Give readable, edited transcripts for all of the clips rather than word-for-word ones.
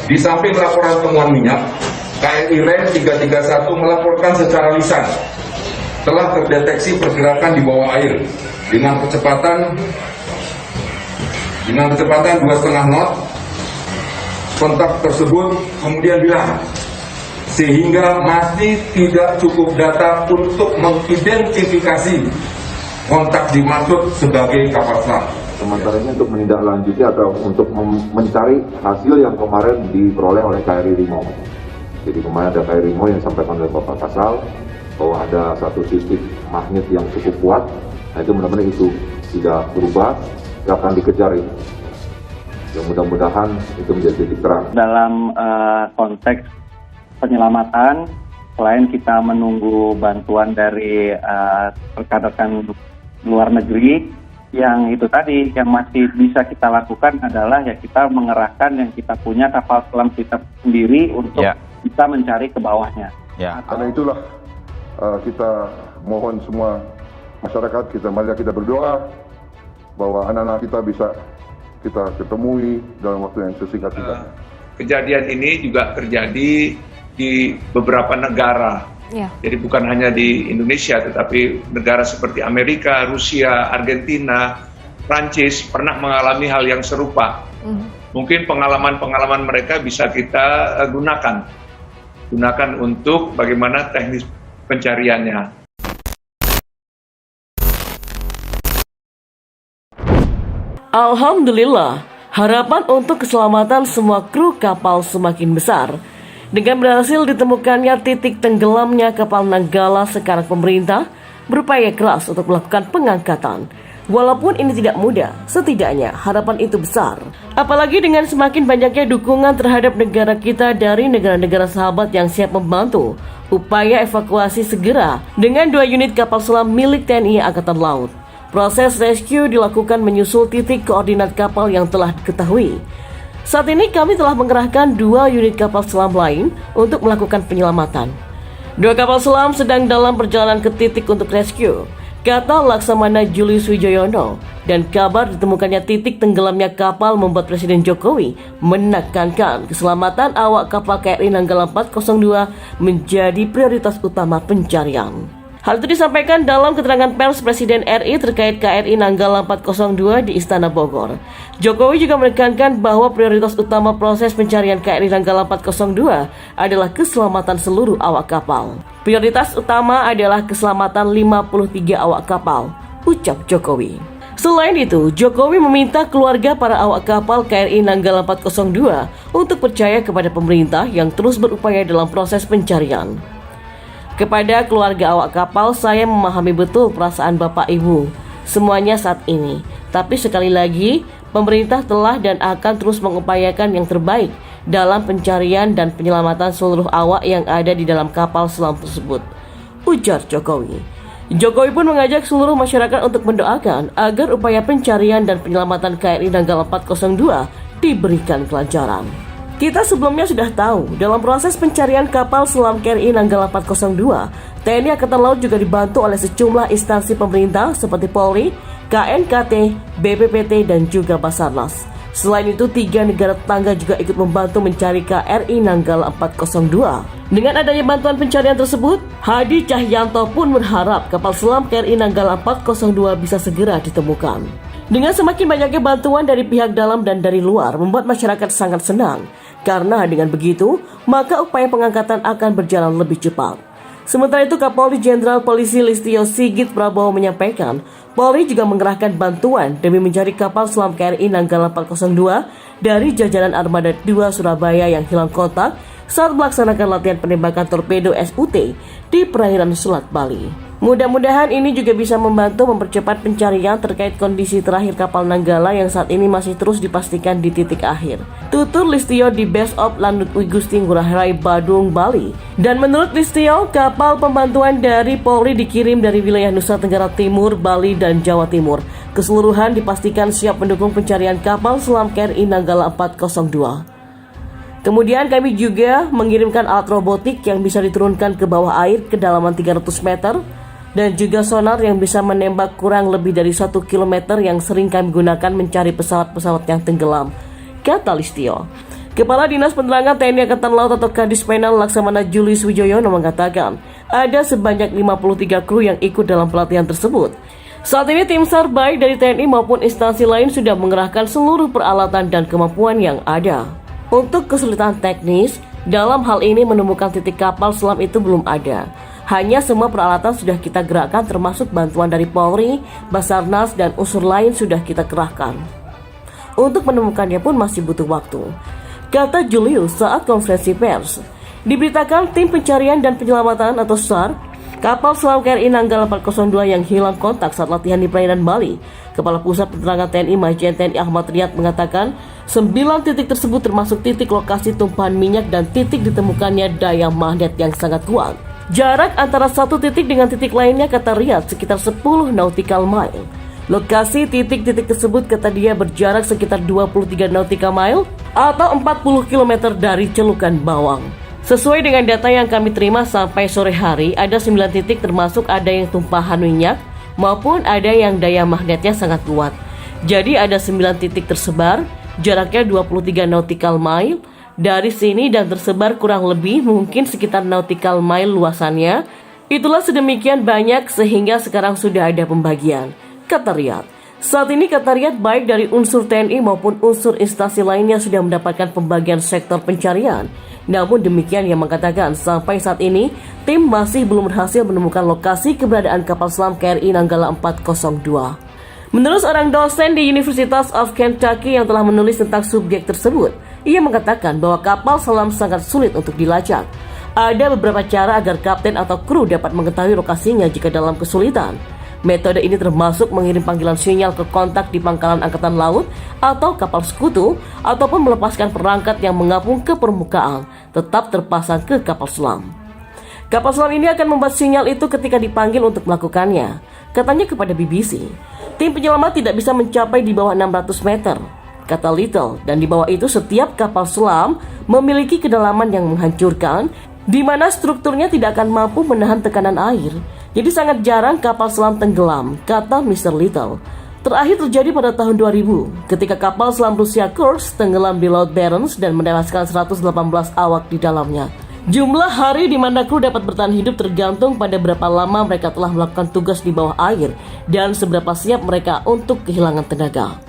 Di samping laporan temuan minyak, KRI Rem 331 melaporkan secara lisan telah terdeteksi pergerakan di bawah air dengan kecepatan 2,5 knot. Kontak tersebut kemudian bilang, sehingga masih tidak cukup data untuk mengidentifikasi kontak dimaksud sebagai kapal selam. Sementara ini untuk menindaklanjuti atau untuk mencari hasil yang kemarin diperoleh oleh KRI Rimo. Jadi kemarin ada KRI Rimo yang disampaikan oleh Bapak Kasal bahwa ada satu titik magnet yang cukup kuat. Nah itu mudah-mudahan itu tidak berubah, akan dikejar itu. Yang mudah-mudahan itu menjadi titik terang. Dalam konteks penyelamatan, selain kita menunggu bantuan dari rekan-rekan luar negeri, yang itu tadi yang masih bisa kita lakukan adalah ya kita mengerahkan yang kita punya kapal selam kita sendiri untuk bisa mencari ke bawahnya. Karena itulah kita mohon semua masyarakat, mari kita berdoa bahwa anak-anak kita bisa kita ketemui dalam waktu yang sesingkat-singkatnya. Kejadian ini juga terjadi di beberapa negara. Jadi bukan hanya di Indonesia, tetapi negara seperti Amerika, Rusia, Argentina, Prancis pernah mengalami hal yang serupa. Mungkin pengalaman-pengalaman mereka bisa kita gunakan untuk bagaimana teknis pencariannya. Alhamdulillah, harapan untuk keselamatan semua kru kapal semakin besar. Dengan berhasil ditemukannya titik tenggelamnya kapal Nanggala, sekarang pemerintah berupaya keras untuk melakukan pengangkatan. Walaupun ini tidak mudah, setidaknya harapan itu besar. Apalagi dengan semakin banyaknya dukungan terhadap negara kita dari negara-negara sahabat yang siap membantu upaya evakuasi segera dengan 2 unit kapal selam milik TNI Angkatan Laut. Proses rescue dilakukan menyusul titik koordinat kapal yang telah diketahui. Saat ini kami telah mengerahkan 2 unit kapal selam lain untuk melakukan penyelamatan. 2 kapal selam sedang dalam perjalanan ke titik untuk rescue, kata Laksamana Julius Wijoyono. Dan kabar ditemukannya titik tenggelamnya kapal membuat Presiden Jokowi menekankan keselamatan awak kapal KRI Nanggala 402 menjadi prioritas utama pencarian. Hal itu disampaikan dalam keterangan pers Presiden RI terkait KRI Nanggala 402 di Istana Bogor. Jokowi juga menekankan bahwa prioritas utama proses pencarian KRI Nanggala 402 adalah keselamatan seluruh awak kapal. Prioritas utama adalah keselamatan 53 awak kapal, ucap Jokowi. Selain itu, Jokowi meminta keluarga para awak kapal KRI Nanggala 402 untuk percaya kepada pemerintah yang terus berupaya dalam proses pencarian. Kepada keluarga awak kapal, saya memahami betul perasaan Bapak Ibu semuanya saat ini. Tapi sekali lagi, pemerintah telah dan akan terus mengupayakan yang terbaik dalam pencarian dan penyelamatan seluruh awak yang ada di dalam kapal selam tersebut, ujar Jokowi. Jokowi pun mengajak seluruh masyarakat untuk mendoakan agar upaya pencarian dan penyelamatan KRI Nanggala 402 diberikan kelancaran. Kita sebelumnya sudah tahu, dalam proses pencarian kapal selam KRI Nanggala 402, TNI Angkatan Laut juga dibantu oleh sejumlah instansi pemerintah seperti Polri, KNKT, BPPT, dan juga Basarnas. Selain itu, 3 negara tetangga juga ikut membantu mencari KRI Nanggala 402. Dengan adanya bantuan pencarian tersebut, Hadi Cahyanto pun berharap kapal selam KRI Nanggala 402 bisa segera ditemukan. Dengan semakin banyaknya bantuan dari pihak dalam dan dari luar, membuat masyarakat sangat senang. Karena dengan begitu, maka upaya pengangkatan akan berjalan lebih cepat. Sementara itu, Kapolri Jenderal Polisi Listio Sigit Prabowo menyampaikan, Polri juga mengerahkan bantuan demi mencari kapal selam KRI Nanggala 402 dari jajaran Armada 2 Surabaya yang hilang kontak saat melaksanakan latihan penembakan torpedo SUT di perairan Selat Bali. Mudah-mudahan ini juga bisa membantu mempercepat pencarian terkait kondisi terakhir kapal Nanggala yang saat ini masih terus dipastikan di titik akhir. Tutur Listio di Base of Landut Gusti Ngurah Rai Badung, Bali. Dan menurut Listio, kapal pembantuan dari Polri dikirim dari wilayah Nusa Tenggara Timur, Bali, dan Jawa Timur. Keseluruhan dipastikan siap mendukung pencarian kapal selam KRI Nanggala 402. Kemudian kami juga mengirimkan alat robotik yang bisa diturunkan ke bawah air kedalaman 300 meter dan juga sonar yang bisa menembak kurang lebih dari 1 km yang sering kami gunakan mencari pesawat-pesawat yang tenggelam, kata Listio. Kepala Dinas Penerangan TNI Angkatan Laut atau Kadis Penal Laksamana Julius Wijoyono mengatakan ada sebanyak 53 kru yang ikut dalam pelatihan tersebut. Saat ini tim SAR baik dari TNI maupun instansi lain sudah mengerahkan seluruh peralatan dan kemampuan yang ada. Untuk kesulitan teknis, dalam hal ini menemukan titik kapal selam itu belum ada. Hanya semua peralatan sudah kita gerakkan termasuk bantuan dari Polri, Basarnas, dan unsur lain sudah kita kerahkan. Untuk menemukannya pun masih butuh waktu, kata Julius saat konferensi pers. Diberitakan tim pencarian dan penyelamatan atau SAR kapal selam KRI Nanggala 402 yang hilang kontak saat latihan di perairan Bali. Kepala Pusat Penerangan TNI Majen TNI Ahmad Riyad mengatakan 9 titik tersebut termasuk titik lokasi tumpahan minyak dan titik ditemukannya daya magnet yang sangat kuat. Jarak antara satu titik dengan titik lainnya, kata Riyad, sekitar 10 nautical mile. Lokasi titik-titik tersebut, kata dia, berjarak sekitar 23 nautical mile atau 40 km dari celukan Bawang. Sesuai dengan data yang kami terima sampai sore hari, ada 9 titik termasuk ada yang tumpahan minyak maupun ada yang daya magnetnya sangat kuat. Jadi ada 9 titik tersebar, jaraknya 23 nautical mile dari sini dan tersebar kurang lebih mungkin sekitar nautical mile luasannya. Itulah sedemikian banyak sehingga sekarang sudah ada pembagian, kata Riyad. Saat ini, kata Riyad, baik dari unsur TNI maupun unsur instansi lainnya sudah mendapatkan pembagian sektor pencarian. Namun demikian, ia mengatakan sampai saat ini tim masih belum berhasil menemukan lokasi keberadaan kapal selam KRI Nanggala 402. Menurut seorang dosen di University of Kentucky yang telah menulis tentang subjek tersebut, ia mengatakan bahwa kapal selam sangat sulit untuk dilacak. Ada beberapa cara agar kapten atau kru dapat mengetahui lokasinya jika dalam kesulitan. Metode ini termasuk mengirim panggilan sinyal ke kontak di pangkalan angkatan laut atau kapal sekutu, ataupun melepaskan perangkat yang mengapung ke permukaan tetap terpasang ke kapal selam. Kapal selam ini akan membuat sinyal itu ketika dipanggil untuk melakukannya, katanya kepada BBC. Tim penyelamat tidak bisa mencapai di bawah 600 meter, kata Little, dan di bawah itu setiap kapal selam memiliki kedalaman yang menghancurkan, di mana strukturnya tidak akan mampu menahan tekanan air. Jadi sangat jarang kapal selam tenggelam, kata Mr. Little. Terakhir terjadi pada tahun 2000, ketika kapal selam Rusia Kursk tenggelam di Laut Barents dan menewaskan 118 awak di dalamnya. Jumlah hari di mana kru dapat bertahan hidup tergantung pada berapa lama mereka telah melakukan tugas di bawah air dan seberapa siap mereka untuk kehilangan tenaga.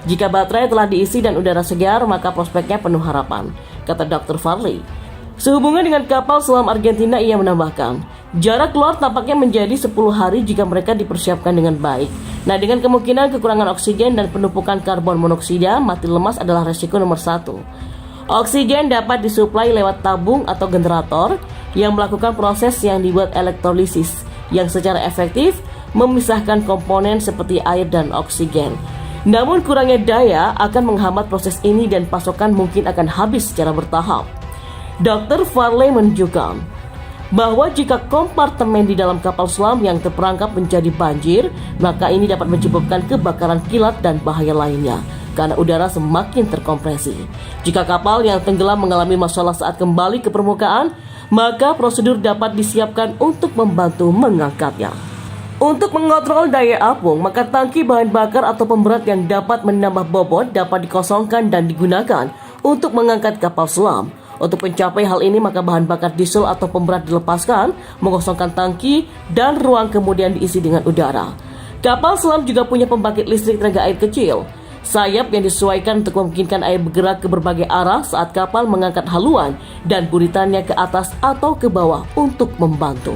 Jika baterai telah diisi dan udara segar, maka prospeknya penuh harapan, kata Dr. Farley. Sehubungan dengan kapal selam Argentina, ia menambahkan, jarak keluar tampaknya menjadi 10 hari jika mereka dipersiapkan dengan baik. Nah, dengan kemungkinan kekurangan oksigen dan penumpukan karbon monoksida, mati lemas adalah resiko nomor 1. Oksigen dapat disuplai lewat tabung atau generator yang melakukan proses yang dibuat elektrolisis, yang secara efektif memisahkan komponen seperti air dan oksigen. Namun kurangnya daya akan menghambat proses ini dan pasokan mungkin akan habis secara bertahap. Dr. Farley menunjukkan bahwa jika kompartemen di dalam kapal selam yang terperangkap menjadi banjir, maka ini dapat menyebabkan kebakaran kilat dan bahaya lainnya karena udara semakin terkompresi. Jika kapal yang tenggelam mengalami masalah saat kembali ke permukaan, maka prosedur dapat disiapkan untuk membantu mengangkatnya. Untuk mengontrol daya apung, maka tangki bahan bakar atau pemberat yang dapat menambah bobot dapat dikosongkan dan digunakan untuk mengangkat kapal selam. Untuk mencapai hal ini, maka bahan bakar diesel atau pemberat dilepaskan, mengosongkan tangki, dan ruang kemudian diisi dengan udara. Kapal selam juga punya pembangkit listrik tenaga air kecil, sayap yang disesuaikan untuk memungkinkan air bergerak ke berbagai arah saat kapal mengangkat haluan dan buritannya ke atas atau ke bawah untuk membantu.